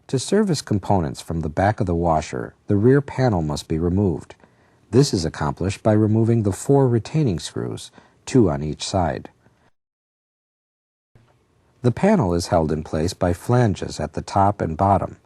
To service components from the back of the washer, the rear panel must be removed. This is accomplished by removing the 4 retaining screws, 2 on each side. The panel is held in place by flanges at the top and bottom.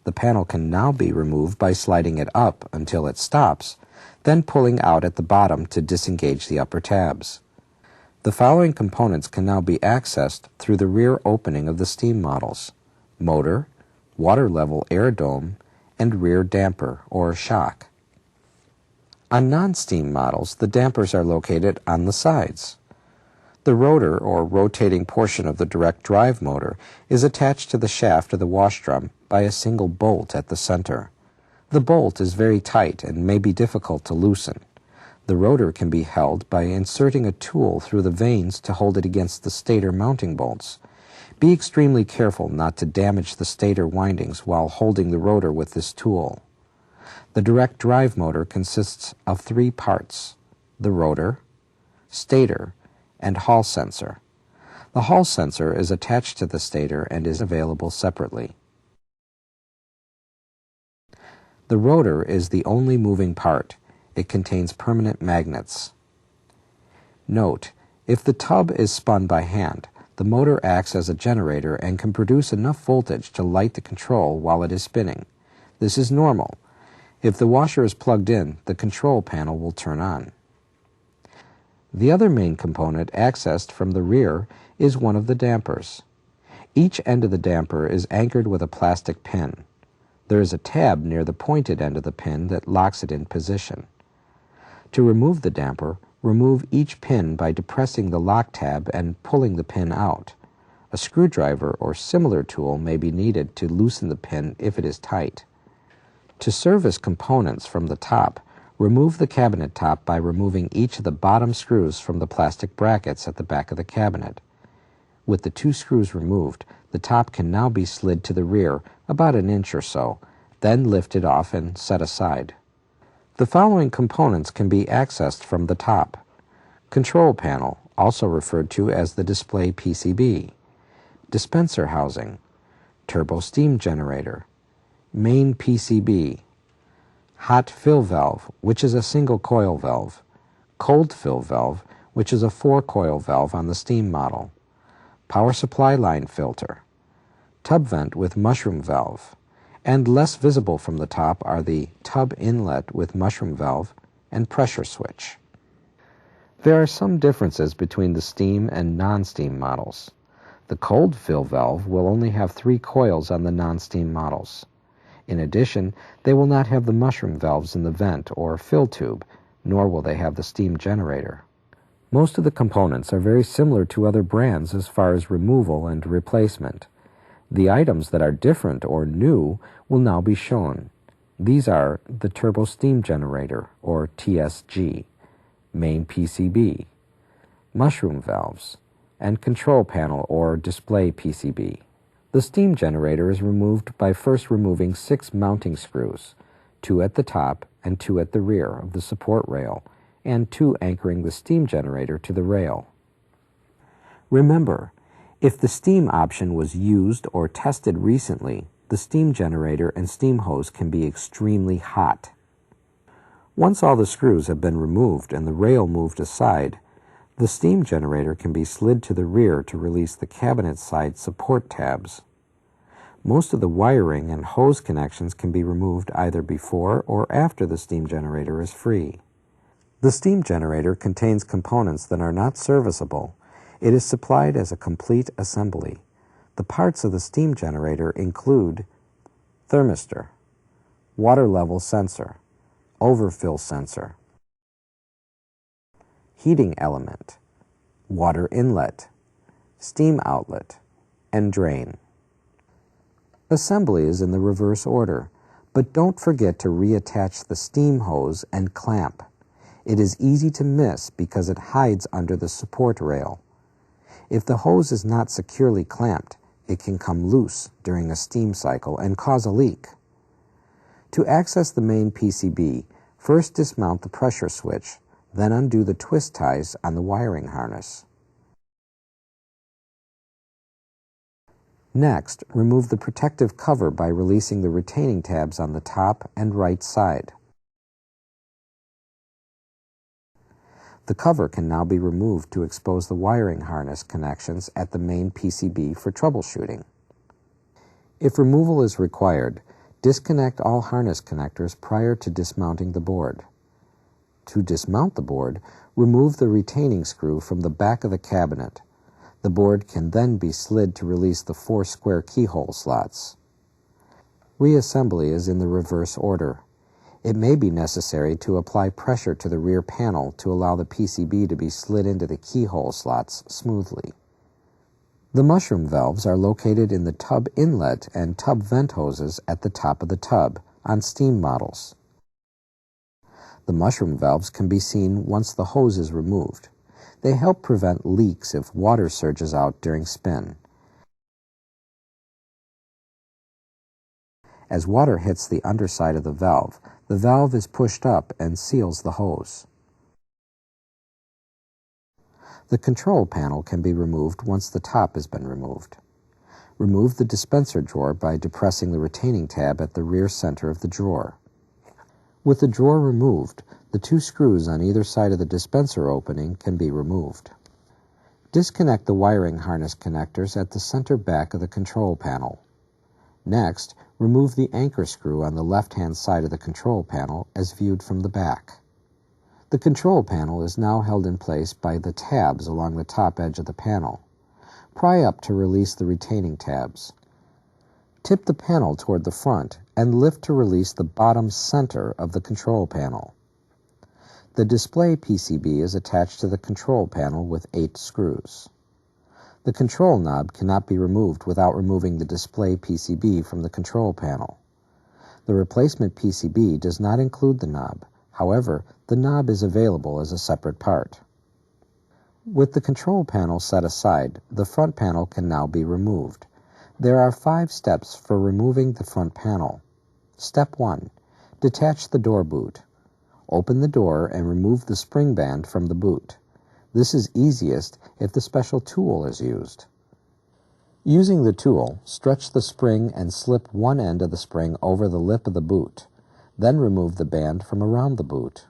The panel can now be removed by sliding it up until it stops, then pulling out at the bottom to disengage the upper tabs. The following components can now be accessed through the rear opening of the steam models: motor, water level air dome, and rear damper or shock. On non-steam models, the dampers are located on the sides. The rotor, or rotating portion of the direct drive motor, is attached to the shaft of the wash drum by a single bolt at the center. The bolt is very tight and may be difficult to loosen. The rotor can be held by inserting a tool through the vanes to hold it against the stator mounting bolts. Be extremely careful not to damage the stator windings while holding the rotor with this tool. The direct drive motor consists of 3 parts: the rotor, stator, and Hall sensor. The Hall sensor is attached to the stator and is available separately. The rotor is the only moving part. It contains permanent magnets. Note, if the tub is spun by hand, the motor acts as a generator and can produce enough voltage to light the control while it is spinning. This is normal. If the washer is plugged in, the control panel will turn on. The other main component accessed from the rear is one of the dampers. Each end of the damper is anchored with a plastic pin. There is a tab near the pointed end of the pin that locks it in position. To remove the damper, remove each pin by depressing the lock tab and pulling the pin out. A screwdriver or similar tool may be needed to loosen the pin if it is tight. To service components from the top, remove the cabinet top by removing each of the bottom screws from the plastic brackets at the back of the cabinet. With the 2 screws removed, the top can now be slid to the rear about an inch or so, then lifted off and set aside. The following components can be accessed from the top: control panel, also referred to as the display PCB, dispenser housing, turbo steam generator, main PCB, hot fill valve, which is a single coil valve, cold fill valve, which is a 4-coil valve on the steam model, power supply line filter, tub vent with mushroom valve, and less visible from the top are the tub inlet with mushroom valve and pressure switch. There are some differences between the steam and non-steam models. The cold fill valve will only have 3 coils on the non-steam models. In addition, they will not have the mushroom valves in the vent or fill tube, nor will they have the steam generator. Most of the components are very similar to other brands as far as removal and replacement. The items that are different or new will now be shown. These are the turbo steam generator, or TSG, main PCB, mushroom valves, and control panel or display PCB. The steam generator is removed by first removing 6 mounting screws, 2 at the top and 2 at the rear of the support rail, and 2 anchoring the steam generator to the rail. Remember, if the steam option was used or tested recently, the steam generator and steam hose can be extremely hot. Once all the screws have been removed and the rail moved aside, the steam generator can be slid to the rear to release the cabinet side support tabs. Most of the wiring and hose connections can be removed either before or after the steam generator is free. The steam generator contains components that are not serviceable. It is supplied as a complete assembly. The parts of the steam generator include thermistor, water level sensor, overfill sensor, heating element, water inlet, steam outlet, and drain. Assembly is in the reverse order, but don't forget to reattach the steam hose and clamp. It is easy to miss because it hides under the support rail. If the hose is not securely clamped, it can come loose during a steam cycle and cause a leak. To access the main PCB, first dismount the pressure switch, then undo the twist ties on the wiring harness. Next, remove the protective cover by releasing the retaining tabs on the top and right side. The cover can now be removed to expose the wiring harness connections at the main PCB for troubleshooting. If removal is required, disconnect all harness connectors prior to dismounting the board. To dismount the board, remove the retaining screw from the back of the cabinet. The board can then be slid to release the 4 square keyhole slots. Reassembly is in the reverse order. It may be necessary to apply pressure to the rear panel to allow the PCB to be slid into the keyhole slots smoothly. The mushroom valves are located in the tub inlet and tub vent hoses at the top of the tub on steam models. The mushroom valves can be seen once the hose is removed. They help prevent leaks if water surges out during spin. As water hits the underside of the valve is pushed up and seals the hose. The control panel can be removed once the top has been removed. Remove the dispenser drawer by depressing the retaining tab at the rear center of the drawer. With the drawer removed, the 2 screws on either side of the dispenser opening can be removed. Disconnect the wiring harness connectors at the center back of the control panel. Next, remove the anchor screw on the left-hand side of the control panel as viewed from the back. The control panel is now held in place by the tabs along the top edge of the panel. Pry up to release the retaining tabs. Tip the panel toward the front and lift to release the bottom center of the control panel. The display PCB is attached to the control panel with 8 screws. The control knob cannot be removed without removing the display PCB from the control panel. The replacement PCB does not include the knob. However, the knob is available as a separate part. With the control panel set aside, the front panel can now be removed. There are 5 steps for removing the front panel. Step 1. Detach the door boot. Open the door and remove the spring band from the boot. This is easiest if the special tool is used. Using the tool, stretch the spring and slip one end of the spring over the lip of the boot. Then remove the band from around the boot.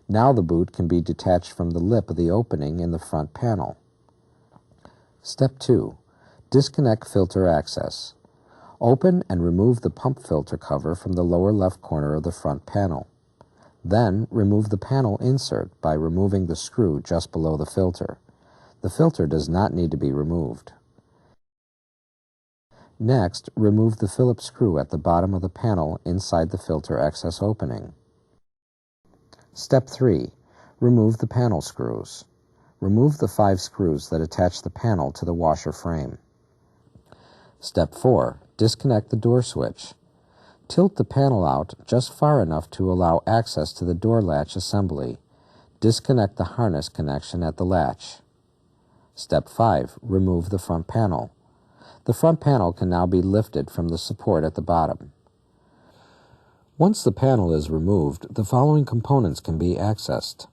Now the boot can be detached from the lip of the opening in the front panel. Step 2. Disconnect filter access. Open and remove the pump filter cover from the lower left corner of the front panel. Then remove the panel insert by removing the screw just below the filter. The filter does not need to be removed. Next, remove the Phillips screw at the bottom of the panel inside the filter access opening. Step 3. Remove the panel screws. Remove the 5 screws that attach the panel to the washer frame. Step 4. Disconnect the door switch. Tilt the panel out just far enough to allow access to the door latch assembly. Disconnect the harness connection at the latch. Step 5. Remove the front panel. The front panel can now be lifted from the support at the bottom. Once the panel is removed, the following components can be accessed: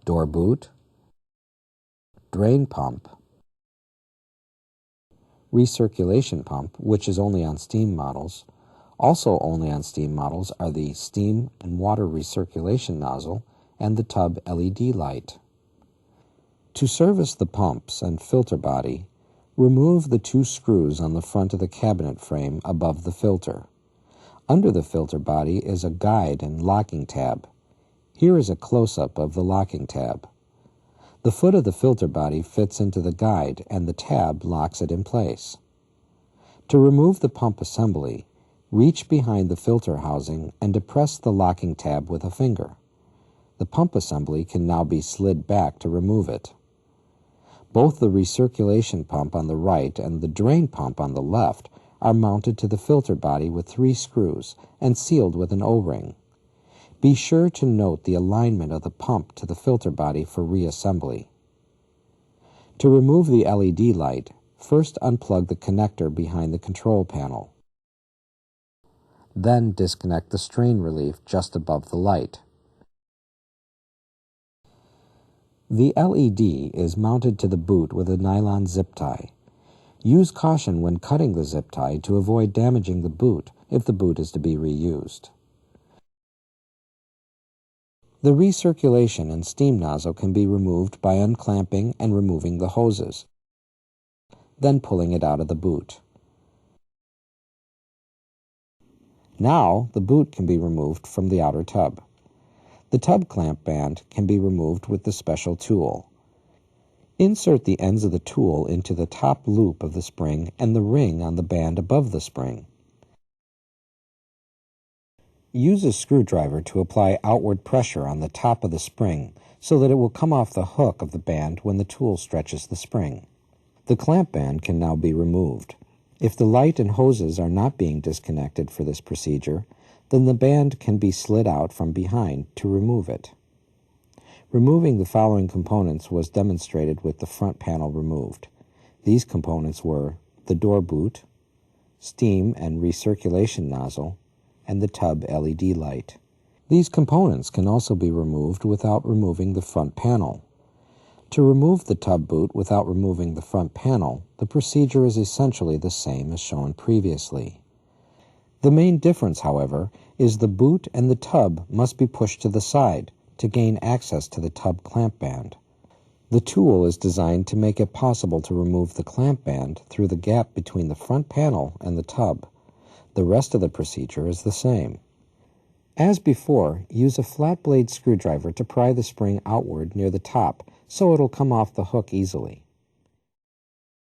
door boot, drain pump, recirculation pump, which is only on steam models. Also only on steam models are the steam and water recirculation nozzle and the tub LED light. To service the pumps and filter body, remove the 2 screws on the front of the cabinet frame above the filter. Under the filter body is a guide and locking tab. Here is a close-up of the locking tab. The foot of the filter body fits into the guide and the tab locks it in place. To remove the pump assembly, reach behind the filter housing and depress the locking tab with a finger. The pump assembly can now be slid back to remove it. Both the recirculation pump on the right and the drain pump on the left are mounted to the filter body with 3 screws and sealed with an O-ring. Be sure to note the alignment of the pump to the filter body for reassembly. To remove the LED light, first unplug the connector behind the control panel. Then disconnect the strain relief just above the light. The LED is mounted to the boot with a nylon zip tie. Use caution when cutting the zip tie to avoid damaging the boot if the boot is to be reused. The recirculation and steam nozzle can be removed by unclamping and removing the hoses, then pulling it out of the boot. Now, the boot can be removed from the outer tub. The tub clamp band can be removed with the special tool. Insert the ends of the tool into the top loop of the spring and the ring on the band above the spring. Use a screwdriver to apply outward pressure on the top of the spring so that it will come off the hook of the band when the tool stretches the spring. The clamp band can now be removed. If the light and hoses are not being disconnected for this procedure, then the band can be slid out from behind to remove it. Removing the following components was demonstrated with the front panel removed. These components were the door boot, steam and recirculation nozzle, and the tub LED light. These components can also be removed without removing the front panel. To remove the tub boot without removing the front panel, the procedure is essentially the same as shown previously. The main difference, however, is the boot and the tub must be pushed to the side to gain access to the tub clamp band. The tool is designed to make it possible to remove the clamp band through the gap between the front panel and the tub. The rest of the procedure is the same. As before, use a flat blade screwdriver to pry the spring outward near the top so it'll come off the hook easily.